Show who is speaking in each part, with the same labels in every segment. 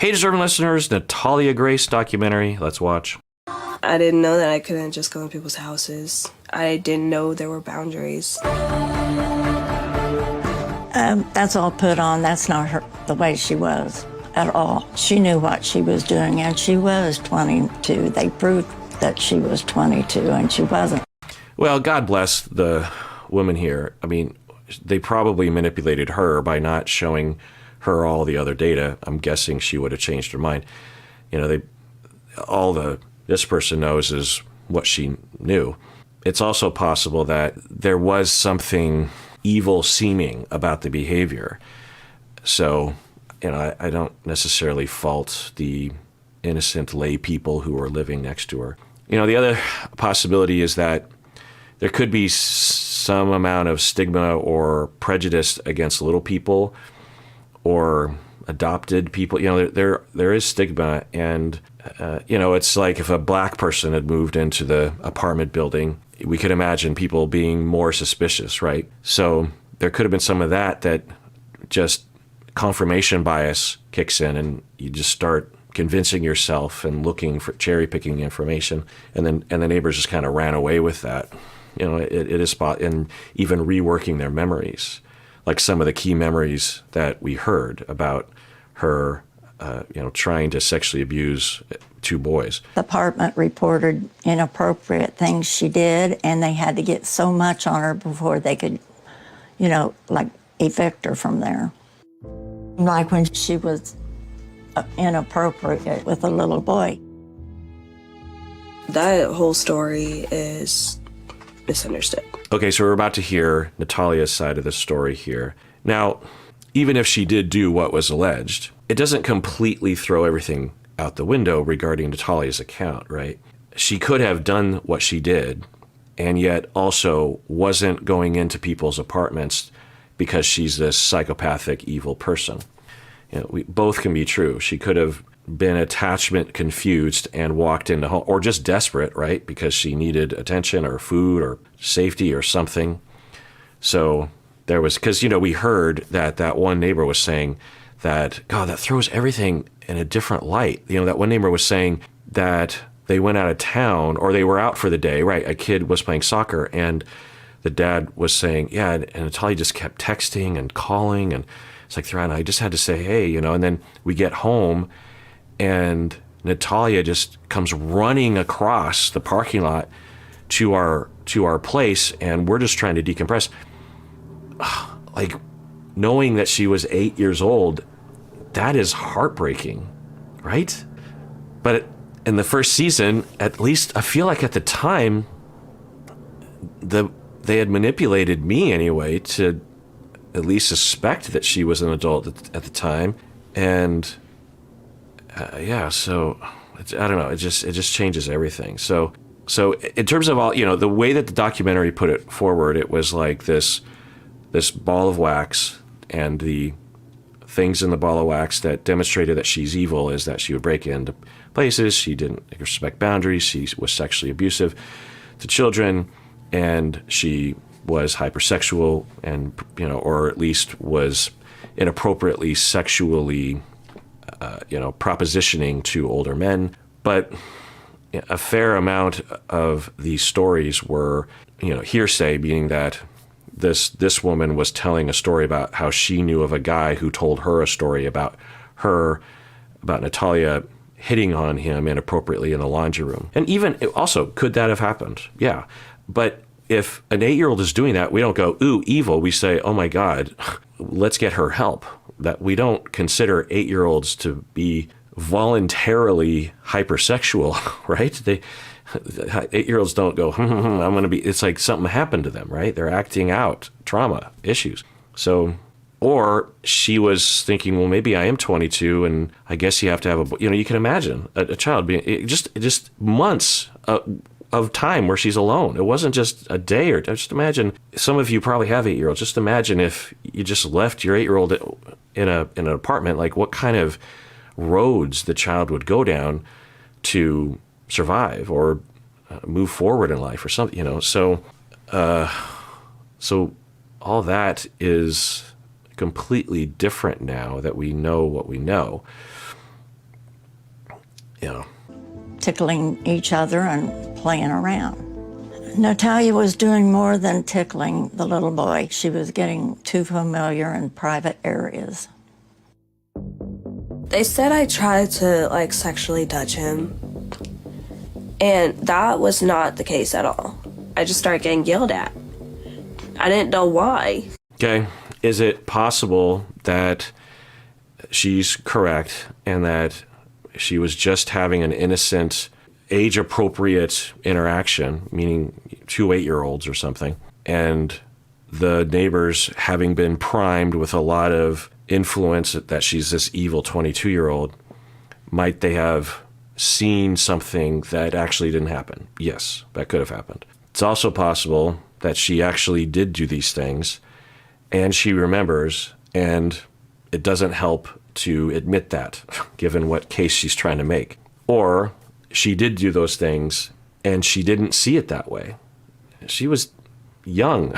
Speaker 1: Hey, deserving listeners, Natalia Grace documentary. Let's watch.
Speaker 2: I didn't know that I couldn't just go in people's houses. I didn't know there were boundaries.
Speaker 3: That's all put on. That's not the way she was at all. She knew what she was doing, and she was 22. They proved that she was 22, and she wasn't.
Speaker 1: Well, God bless the woman here. I mean, they probably manipulated her by not showing her all the other data. I'm guessing she would have changed her mind. You know, this person knows is what she knew. It's also possible that there was something evil seeming about the behavior. So, you know, I don't necessarily fault the innocent lay people who were living next to her. You know, the other possibility is that there could be some amount of stigma or prejudice against little people or adopted people. You know, there is stigma, and you know, it's like if a black person had moved into the apartment building, we could imagine people being more suspicious, right? So there could have been some of that just confirmation bias kicks in, and you just start convincing yourself and looking for cherry picking information, and the neighbors just kind of ran away with that. You know, it is and even reworking their memories. Like some of the key memories that we heard about her, you know, trying to sexually abuse two boys.
Speaker 3: The apartment reported inappropriate things she did, and they had to get so much on her before they could, you know, like evict her from there. Like when she was inappropriate with a little boy.
Speaker 2: That whole story is misunderstood.
Speaker 1: Okay, so we're about to hear Natalia's side of the story here. Now, even if she did do what was alleged, it doesn't completely throw everything out the window regarding Natalia's account, right? She could have done what she did, and yet also wasn't going into people's apartments because she's this psychopathic, evil person. You know, both can be true. She could have been attachment confused and walked into home, or just desperate, right? Because she needed attention or food or safety or something. So there was, because, you know, we heard that one neighbor was saying that, God, that throws everything in a different light. You know, that one neighbor was saying that they went out of town, or they were out for the day, right? A kid was playing soccer, and the dad was saying, yeah, and Natalia just kept texting and calling, and it's like, throughout, I just had to say, hey, you know, and then we get home, and Natalia just comes running across the parking lot to our place, and we're just trying to decompress. Like, knowing that she was 8 years old, that is heartbreaking, right? But in the first season, at least I feel like at the time, they had manipulated me anyway to at least suspect that she was an adult at the time, and yeah, so I don't know. It just changes everything. So in terms of all, you know, the way that the documentary put it forward, it was like this ball of wax, and the things in the ball of wax that demonstrated that she's evil is that she would break into places, she didn't respect boundaries, she was sexually abusive to children, and she was hypersexual, and, you know, or at least was inappropriately sexually propositioning to older men. But a fair amount of these stories were, you know, hearsay, meaning that this woman was telling a story about how she knew of a guy who told her a story about Natalia hitting on him inappropriately in the laundry room. And even also, could that have happened? Yeah. But if an 8-year-old is doing that, we don't go, ooh, evil. We say, oh my God, let's get her help. That we don't consider 8-year-olds to be voluntarily hypersexual, right? 8-year-olds don't go, I'm going to be, it's like something happened to them, right? They're acting out trauma issues. So, or she was thinking, well, maybe I am 22 and I guess you have to have you can imagine a child being just months of time where she's alone. It wasn't just a day, or just imagine, some of you probably have 8-year-olds. Just imagine if you just left your 8-year-old in an apartment, like what kind of roads the child would go down to survive or move forward in life or something, you know. So all that is completely different now that we know what we know. Yeah.
Speaker 3: tickling each other and playing around. Natalia was doing more than tickling the little boy. She was getting too familiar in private areas.
Speaker 2: They said I tried to, like, sexually touch him. And that was not the case at all. I just started getting yelled at. I didn't know why.
Speaker 1: Okay. Is it possible that she's correct and that she was just having an innocent, age-appropriate interaction, meaning 2 8-year-olds or something, and the neighbors, having been primed with a lot of influence that she's this evil 22-year-old, might they have seen something that actually didn't happen? Yes, that could have happened. It's also possible that she actually did do these things and she remembers, and it doesn't help to admit that, given what case she's trying to make. Or she did do those things and she didn't see it that way. She was young.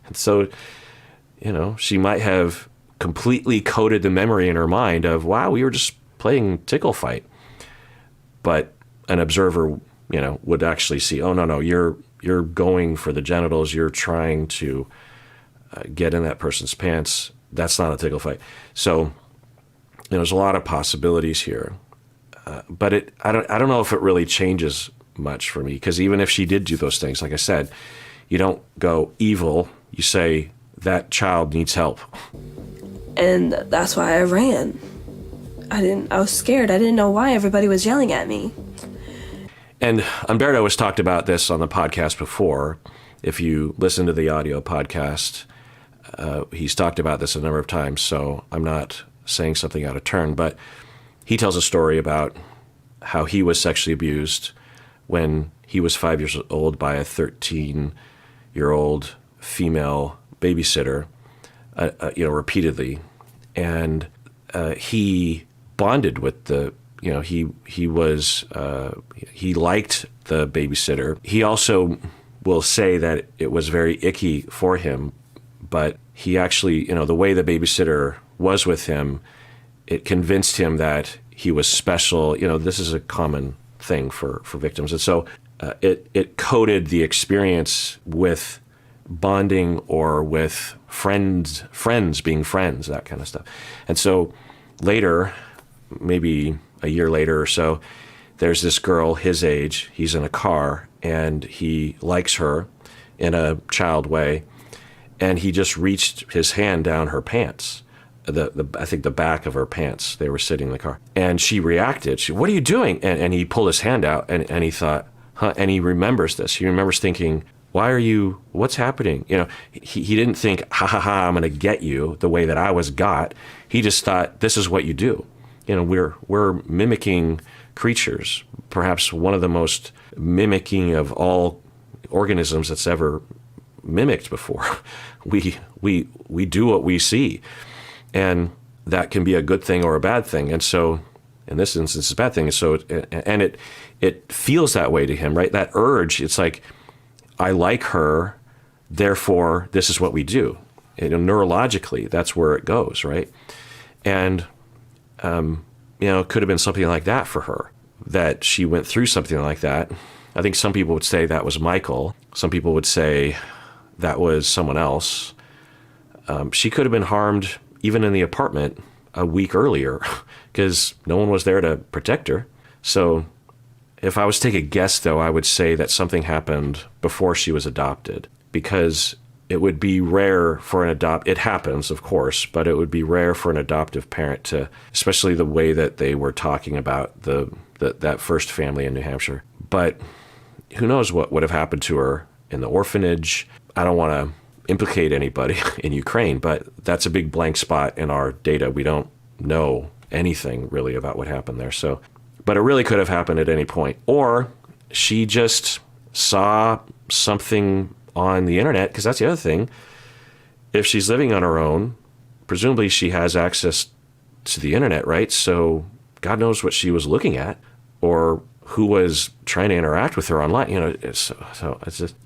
Speaker 1: And so, she might have completely coded the memory in her mind of, wow, we were just playing tickle fight. But an observer, would actually see, oh, no, you're going for the genitals. You're trying to get in that person's pants. That's not a tickle fight. So there's a lot of possibilities here. But I don't know if it really changes much for me, because even if she did do those things, like I said, you don't go evil. You say that child needs help.
Speaker 2: And that's why I ran. I was scared. I didn't know why everybody was yelling at me.
Speaker 1: And Umberto has talked about this on the podcast before. If you listen to the audio podcast, he's talked about this a number of times, so I'm not saying something out of turn, but he tells a story about how he was sexually abused when he was 5 years old by a 13-year-old female babysitter, repeatedly. And he bonded with he liked the babysitter. He also will say that it was very icky for him, but he actually, the way the babysitter was with him, it convinced him that he was special. This is a common thing for victims. And so it coded the experience with bonding or with friends being friends, that kind of stuff. And so later, maybe a year later or so, there's this girl his age. He's in a car and he likes her in a child way. And he just reached his hand down her pants, I think the back of her pants. They were sitting in the car. And she reacted. What are you doing? And he pulled his hand out and he thought, and he remembers this. He remembers thinking, what's happening? He didn't think, I'm going to get you the way that I was got. He just thought, this is what you do. We're mimicking creatures, perhaps one of the most mimicking of all organisms that's ever mimicked before. We do what we see, and that can be a good thing or a bad thing. And so in this instance, it's a bad thing. And so it feels that way to him, right? That urge, it's like, I like her, therefore this is what we do. Neurologically, that's where it goes, right? And it could have been something like that for her, that she went through something like that. I think some people would say that was Michael. Some people would say that was someone else. She could have been harmed even in the apartment a week earlier because no one was there to protect her. So if I was to take a guess, though, I would say that something happened before she was adopted, because it would be rare for it happens, of course, but it would be rare for an adoptive parent to, especially the way that they were talking about that first family in New Hampshire. But who knows what would have happened to her in the orphanage. I don't want to implicate anybody in Ukraine, but that's a big blank spot in our data. We don't know anything really about what happened there. So, but it really could have happened at any point. Or she just saw something on the internet, because that's the other thing. If she's living on her own, presumably she has access to the internet, right? So God knows what she was looking at or who was trying to interact with her online. It's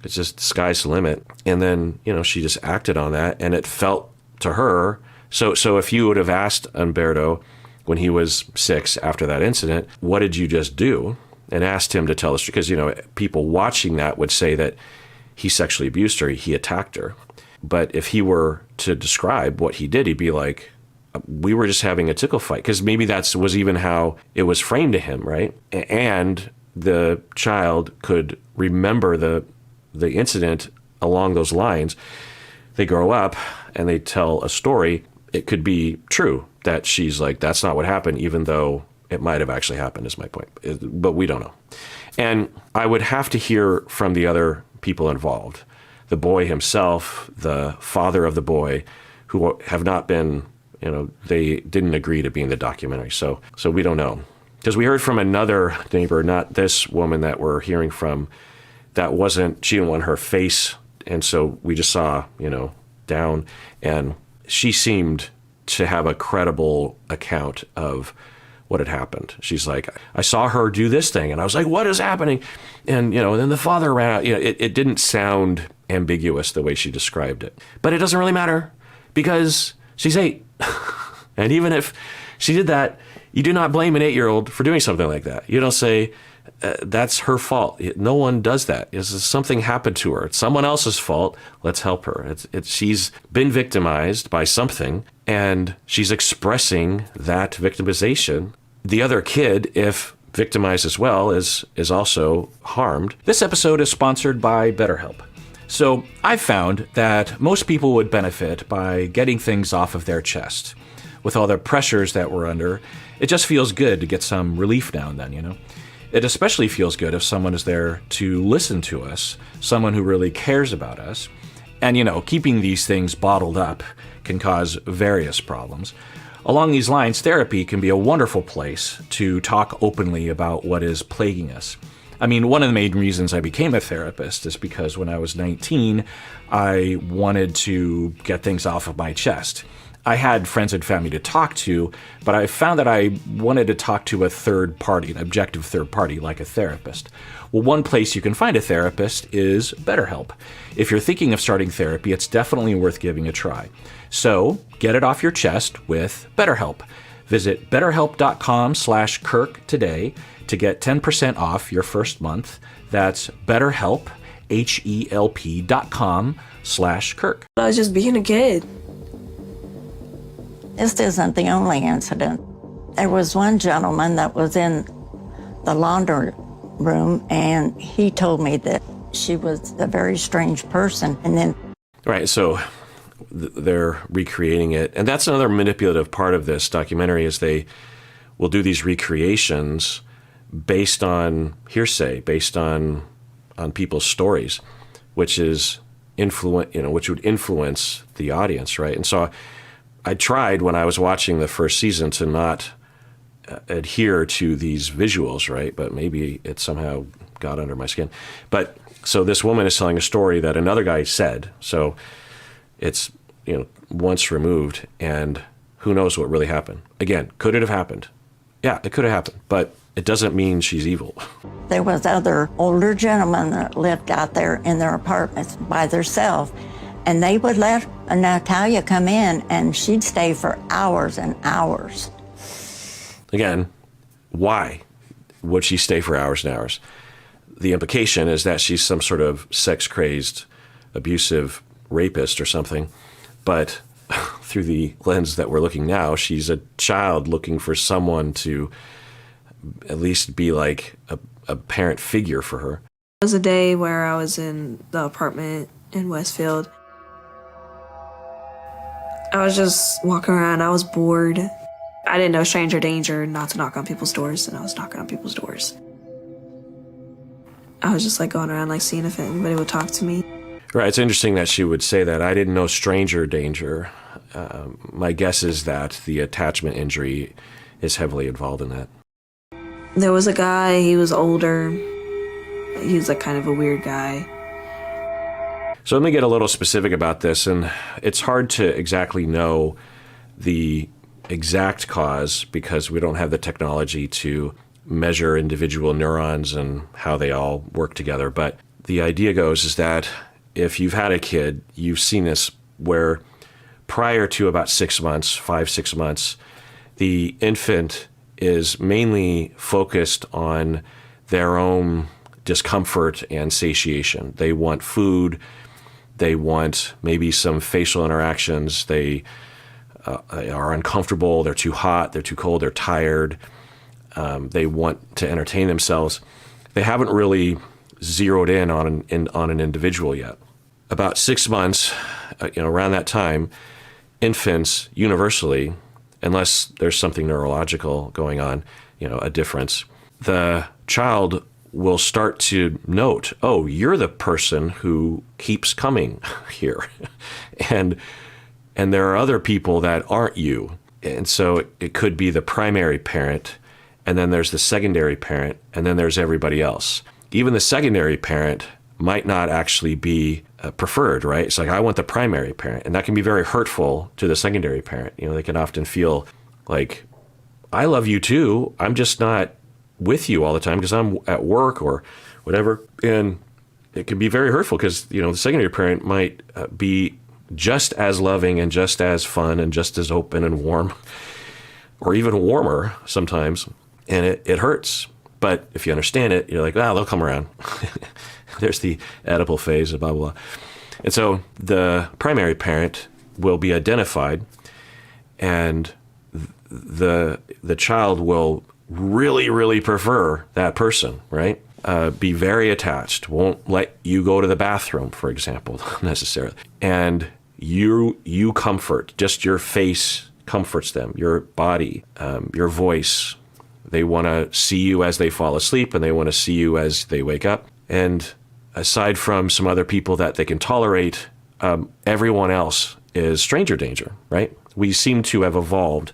Speaker 1: just sky's the limit. And then, she just acted on that, and it felt to her. So if you would have asked Umberto, when he was 6 after that incident, what did you just do? And asked him to tell us, because, people watching that would say that he sexually abused her, he attacked her. But if he were to describe what he did, he'd be like, we were just having a tickle fight, because maybe was even how it was framed to him, right? And the child could remember the incident along those lines. They grow up and they tell a story. It could be true that she's like, that's not what happened, even though it might have actually happened, is my point. But we don't know. And I would have to hear from the other people involved, the boy himself, the father of the boy, who have not been, they didn't agree to be in the documentary. So we don't know. Because we heard from another neighbor, not this woman that we're hearing from, she didn't want her face. And so we just saw, down, and she seemed to have a credible account of what had happened. She's like, I saw her do this thing, and I was like, what is happening? And, then the father ran out. It didn't sound ambiguous the way she described it. But it doesn't really matter, because she's 8. And even if she did that, you do not blame an 8-year-old for doing something like that. You don't say, that's her fault. No one does that. Something happened to her. It's someone else's fault. Let's help her. She's been victimized by something, and she's expressing that victimization. The other kid, if victimized as well, is also harmed.
Speaker 4: This episode is sponsored by BetterHelp. So I've found that most people would benefit by getting things off of their chest. With all the pressures that we're under, it just feels good to get some relief now and then, It especially feels good if someone is there to listen to us, someone who really cares about us. And, keeping these things bottled up can cause various problems. Along these lines, therapy can be a wonderful place to talk openly about what is plaguing us. I mean, one of the main reasons I became a therapist is because when I was 19, I wanted to get things off of my chest. I had friends and family to talk to, but I found that I wanted to talk to a third party, an objective third party, like a therapist. Well, one place you can find a therapist is BetterHelp. If you're thinking of starting therapy, it's definitely worth giving a try. So get it off your chest with BetterHelp. Visit betterhelp.com/Kirk today to get 10% off your first month. That's BetterHelp, HELP.com/Kirk.
Speaker 2: I was just being a kid.
Speaker 3: This isn't the only incident. There was one gentleman that was in the laundry room, and he told me that she was a very strange person. And then,
Speaker 1: right, so they're recreating it. And that's another manipulative part of this documentary, is they will do these recreations based on hearsay, based on people's stories, which is which would influence the audience, right? And so I tried when I was watching the first season to not adhere to these visuals, right? But maybe it somehow got under my skin. But so this woman is telling a story that another guy said. So it's, once removed, and who knows what really happened. Again, could it have happened? Yeah, it could have happened, but it doesn't mean she's evil.
Speaker 3: there was other older gentlemen that lived out there in their apartments by themselves, and they would let Natalia come in, and she'd stay for hours and hours.
Speaker 1: Again, why would she stay for hours and hours? The implication is that she's some sort of sex-crazed, abusive rapist or something. But through the lens that we're looking now, she's a child looking for someone to at least be like a parent figure for her.
Speaker 2: It was a day where I was in the apartment in Westfield. I was just walking around. I was bored. I didn't know stranger danger not to knock on people's doors, and I was knocking on people's doors. I was just going around seeing if anybody would talk to me.
Speaker 1: Right. It's interesting that she would say that. I didn't know stranger danger. My guess is that the attachment injury is heavily involved in that.
Speaker 2: There was a guy, he was older. He was kind of a weird guy.
Speaker 1: So let me get a little specific about this, and it's hard to exactly know the exact cause because we don't have the technology to measure individual neurons and how they all work together. But the idea goes is that if you've had a kid, you've seen this where prior to about 6 months, 5-6 months, the infant is mainly focused on their own discomfort and satiation. They want food. They want maybe some facial interactions. They are uncomfortable. They're too hot. They're too cold. They're tired. They want to entertain themselves. They haven't really zeroed in on an individual yet. About 6 months, around that time, infants universally, unless there's something neurological going on, a difference, the child will start to note, oh, you're the person who keeps coming here. and there are other people that aren't you. And so it could be the primary parent, and then there's the secondary parent, and then there's everybody else. Even the secondary parent might not actually be preferred, right? It's like, I want the primary parent. And that can be very hurtful to the secondary parent. They can often feel like, I love you too. I'm just not with you all the time because I'm at work or whatever. And it can be very hurtful because, the secondary parent might be just as loving and just as fun and just as open and warm, or even warmer sometimes. And it hurts. But if you understand it, you're like, they'll come around. There's the Oedipal phase, blah, blah, blah. And so the primary parent will be identified, and the child will really, really prefer that person, right? Be very attached, won't let you go to the bathroom, for example, necessarily. And you comfort, just your face comforts them, your body, your voice. They want to see you as they fall asleep, and they want to see you as they wake up. And aside from some other people that they can tolerate, everyone else is stranger danger, right? We seem to have evolved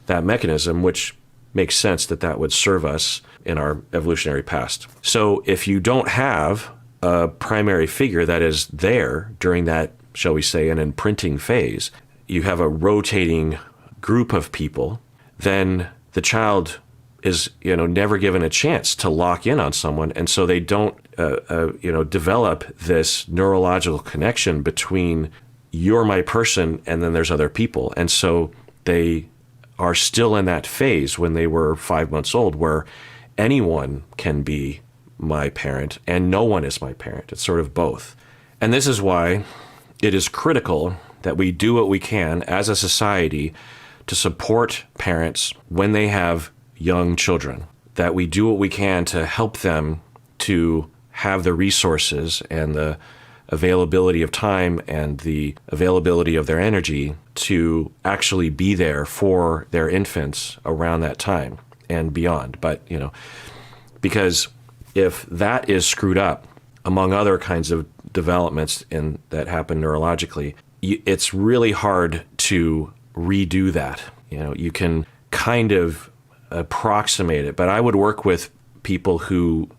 Speaker 1: that mechanism, which makes sense that would serve us in our evolutionary past. So if you don't have a primary figure that is there during that, shall we say, an imprinting phase, you have a rotating group of people, then the child is never given a chance to lock in on someone, and so they don't develop this neurological connection between you're my person and then there's other people. And so they are still in that phase when they were 5 months old where anyone can be my parent and no one is my parent. It's sort of both. And this is why it is critical that we do what we can as a society to support parents when they have young children, that we do what we can to help them to have the resources and the availability of time and the availability of their energy to actually be there for their infants around that time and beyond. But, because if that is screwed up, among other kinds of developments that happen neurologically, it's really hard to redo that. You can kind of approximate it, but I would work with people who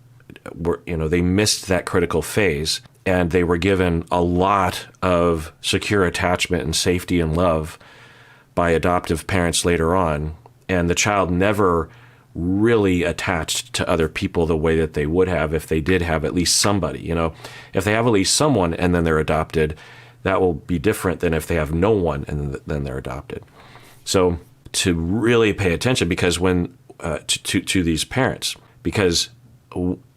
Speaker 1: were, they missed that critical phase and they were given a lot of secure attachment and safety and love by adoptive parents later on, and the child never really attached to other people the way that they would have if they did have at least somebody. If they have at least someone and then they're adopted, that will be different than if they have no one and then they're adopted. So to really pay attention, because when to these parents, because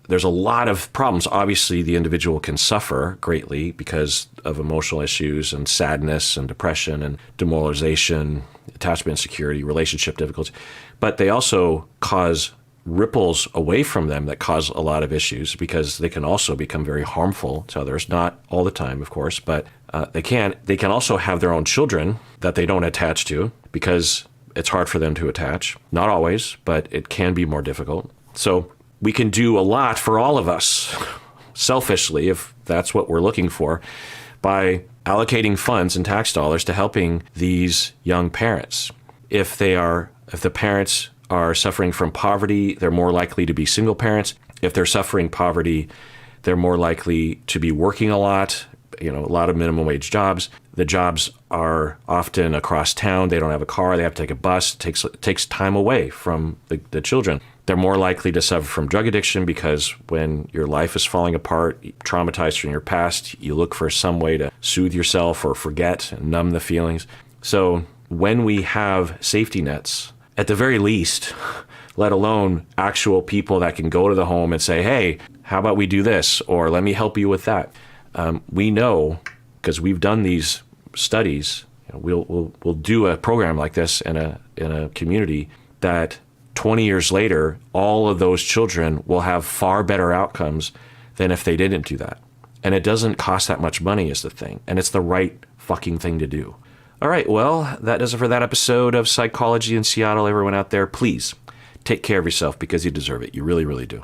Speaker 1: there's a lot of problems. Obviously, the individual can suffer greatly because of emotional issues and sadness and depression and demoralization, attachment insecurity, relationship difficulties. But they also cause ripples away from them that cause a lot of issues because they can also become very harmful to others. Not all the time, of course, but they can. They can also have their own children that they don't attach to because it's hard for them to attach. Not always, but it can be more difficult. So we can do a lot for all of us, selfishly, if that's what we're looking for, by allocating funds and tax dollars to helping these young parents. If the parents are suffering from poverty, they're more likely to be single parents. If they're suffering poverty, they're more likely to be working a lot of minimum wage jobs. The jobs are often across town. They don't have a car. They have to take a bus. It takes time away from the children. They're more likely to suffer from drug addiction because when your life is falling apart, traumatized from your past, you look for some way to soothe yourself or forget and numb the feelings. So when we have safety nets at the very least, let alone actual people that can go to the home and say, hey, how about we do this? Or let me help you with that. We know, because we've done these studies, we'll do a program like this in a community, that 20 years later, all of those children will have far better outcomes than if they didn't do that. And it doesn't cost that much money is the thing. And it's the right fucking thing to do. All right, well, that does it for that episode of Psychology in Seattle. Everyone out there, please take care of yourself because you deserve it. You really, really do.